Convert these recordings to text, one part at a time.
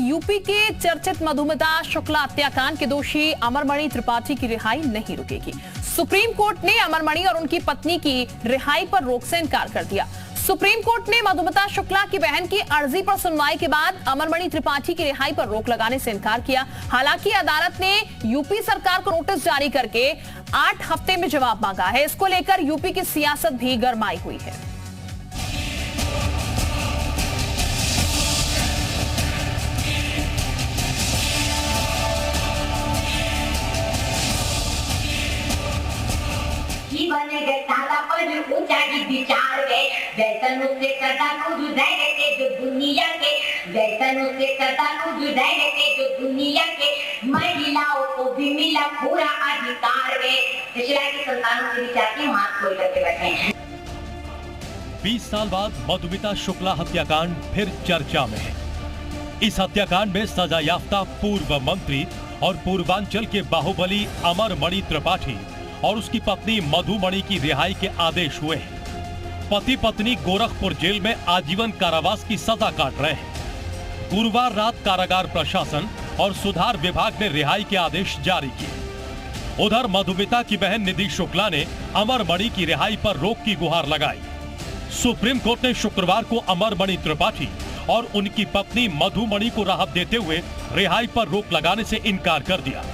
UP के चर्चित मधुमिता शुक्ला हत्याकांड के दोषी अमरमणि त्रिपाठी की रिहाई नहीं रुकेगी। सुप्रीम कोर्ट ने अमरमणि और उनकी पत्नी की रिहाई पर रोक से इनकार कर दिया। सुप्रीम कोर्ट ने मधुमिता शुक्ला की बहन की अर्जी पर सुनवाई के बाद अमरमणि त्रिपाठी की रिहाई पर रोक लगाने से इनकार किया। हालांकि अदालत ने यूपी सरकार को नोटिस जारी करके 8 हफ्ते में जवाब मांगा है। इसको लेकर यूपी की सियासत भी गरमाई हुई है। महिलाओं को भी मिला पूरा अधिकार है। की संतानों के विचार की हाथ खोल करके बैठे हैं। 20 साल बाद मधुमिता शुक्ला हत्याकांड फिर चर्चा में है। इस हत्याकांड में सजायाफ्ता पूर्व मंत्री और पूर्वांचल के बाहुबली अमरमणि त्रिपाठी और उसकी पत्नी मधुमणि की रिहाई के आदेश हुए हैं। पति पत्नी गोरखपुर जेल में आजीवन कारावास की सजा काट रहे हैं। गुरुवार रात कारागार प्रशासन और सुधार विभाग ने रिहाई के आदेश जारी किए। उधर मधुमिता की बहन निधि शुक्ला ने अमरमणि की रिहाई पर रोक की गुहार लगाई। सुप्रीम कोर्ट ने शुक्रवार को अमरमणि त्रिपाठी और उनकी पत्नी मधुमणि को राहत देते हुए रिहाई पर रोक लगाने से इनकार कर दिया।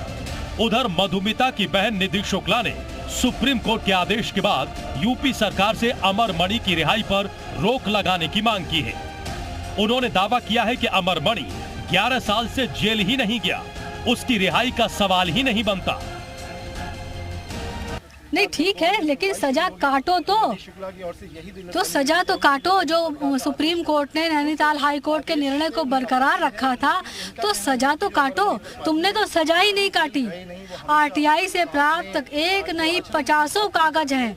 उधर मधुमिता की बहन निधि शुक्ला ने सुप्रीम कोर्ट के आदेश के बाद यूपी सरकार से अमरमणि की रिहाई पर रोक लगाने की मांग की है। उन्होंने दावा किया है कि अमरमणि 11 साल से जेल ही नहीं गया, उसकी रिहाई का सवाल ही नहीं बनता। नहीं ठीक है, लेकिन सजा काटो तो सजा तो काटो। जो सुप्रीम कोर्ट ने नैनीताल हाई कोर्ट के निर्णय को बरकरार रखा था, तो सजा तो काटो। तुमने तो सजा ही नहीं काटी। आरटीआई से प्राप्त एक नहीं 50 कागज हैं,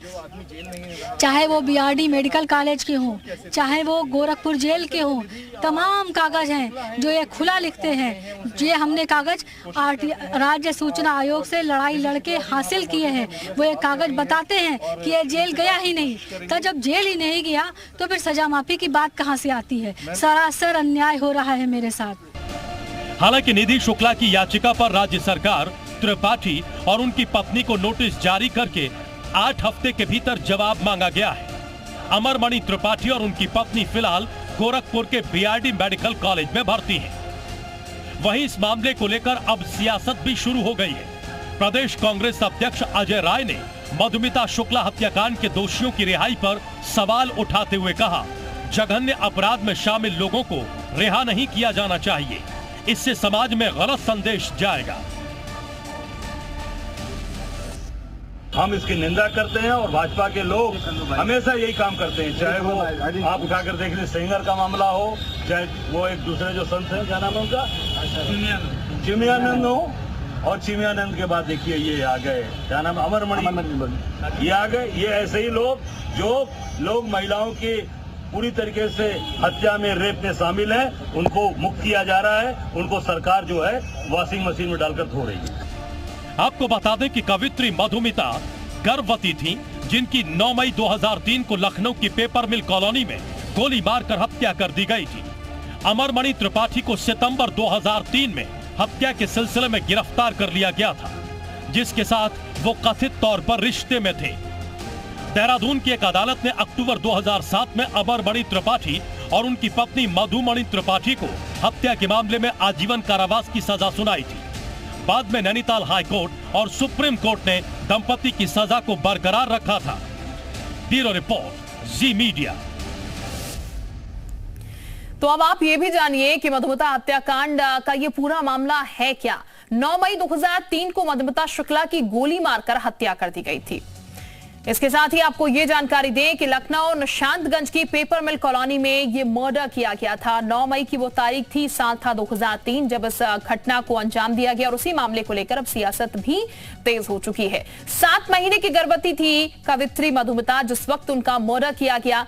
चाहे वो बीआरडी मेडिकल कॉलेज के हों, चाहे वो गोरखपुर जेल के हों, तमाम कागज हैं जो ये खुला लिखते हैं। ये हमने कागज राज्य सूचना आयोग से लड़ाई लड़के हासिल किए हैं। वो ये कागज बताते हैं कि ये जेल गया ही नहीं। तो जब जेल ही नहीं गया तो फिर सजा माफी की बात कहां से आती है? सरासर अन्याय हो रहा है मेरे साथ। हालांकि निधि शुक्ला की याचिका पर राज्य सरकार त्रिपाठी और उनकी पत्नी को नोटिस जारी करके 8 हफ्ते के भीतर जवाब मांगा गया है। अमरमणि त्रिपाठी और उनकी पत्नी फिलहाल गोरखपुर के बीआरडी मेडिकल कॉलेज में भर्ती हैं। वहीं इस मामले को लेकर अब सियासत भी शुरू हो गई है। प्रदेश कांग्रेस अध्यक्ष अजय राय ने मधुमिता शुक्ला हत्याकांड के दोषियों की रिहाई पर सवाल उठाते हुए कहा, जघन्य अपराध में शामिल लोगों को रिहा नहीं किया जाना चाहिए, इससे समाज में गलत संदेश जाएगा। हम इसकी निंदा करते हैं और भाजपा के लोग हमेशा यही काम करते हैं। चाहे वो आप उठाकर देख लीजिए सिंगर का मामला हो, चाहे वो एक दूसरे जो संत हैं, क्या नाम है उनका, चिमयानंद हो, और चिमयानंद के बाद देखिए ये आ गए, क्या नाम, अमरमणि, ये आ गए। ये ऐसे ही लोग जो लोग महिलाओं की पूरी तरीके से हत्या में, रेप में शामिल हैं, उनको मुक्त किया जा रहा है। उनको सरकार जो है वॉशिंग मशीन में डालकर धो रही है। आपको बता दें कि कवित्री मधुमिता गर्भवती थी, जिनकी 9 मई 2003 को लखनऊ की पेपर मिल कॉलोनी में गोली मारकर हत्या कर दी गई थी। अमरमणि त्रिपाठी को सितंबर 2003 में हत्या के सिलसिले में गिरफ्तार कर लिया गया था, जिसके साथ वो कथित तौर पर रिश्ते में थे। देहरादून की एक अदालत ने अक्टूबर 2007 में अमरमणि त्रिपाठी और उनकी पत्नी मधुमणि त्रिपाठी को हत्या के मामले में आजीवन कारावास की सजा सुनाई थी। बाद में नैनीताल हाई कोर्ट और सुप्रीम कोर्ट ने दंपति की सजा को बरकरार रखा था। ब्यूरो रिपोर्ट, जी मीडिया। तो अब आप ये भी जानिए कि मधुमिता हत्याकांड का ये पूरा मामला है क्या। 9 मई 2003 को मधुमिता शुक्ला की गोली मारकर हत्या कर दी गई थी। इसके साथ ही आपको ये जानकारी दें कि लखनऊ निशांतगंज की पेपर मिल कॉलोनी में ये मर्डर किया गया था। 9 मई की वो तारीख थी, साल था 2003, जब इस घटना को अंजाम दिया गया और उसी मामले को लेकर अब सियासत भी तेज हो चुकी है। 7 महीने की गर्भवती थी कवित्री मधुमिता जिस वक्त उनका मर्डर किया गया,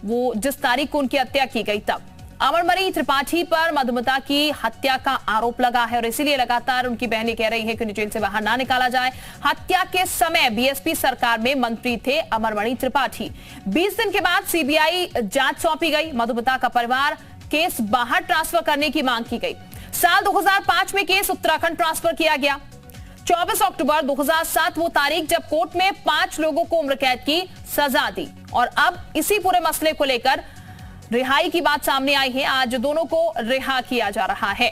वो जिस तारीख को उनकी हत्या की गई तब अमरमणि त्रिपाठी पर मधुमिता की हत्या का आरोप लगा है और इसीलिए लगातार उनकी बहनें कह रही हैं कि उन्हें जेल से बाहर ना निकाला जाए। हत्या के समय बीएसपी सरकार में मंत्री थे अमरमणि त्रिपाठी। 20 दिन के बाद सीबीआई जांच सौंपी गई। मधुमिता का परिवार केस बाहर ट्रांसफर करने की मांग की गई। साल 2005 में केस उत्तराखंड ट्रांसफर किया गया। 24 अक्टूबर 2007 वो तारीख जब कोर्ट में 5 लोगों को उम्र कैद की सजा दी और अब इसी पूरे मसले को लेकर रिहाई की बात सामने आई है। आज दोनों को रिहा किया जा रहा है।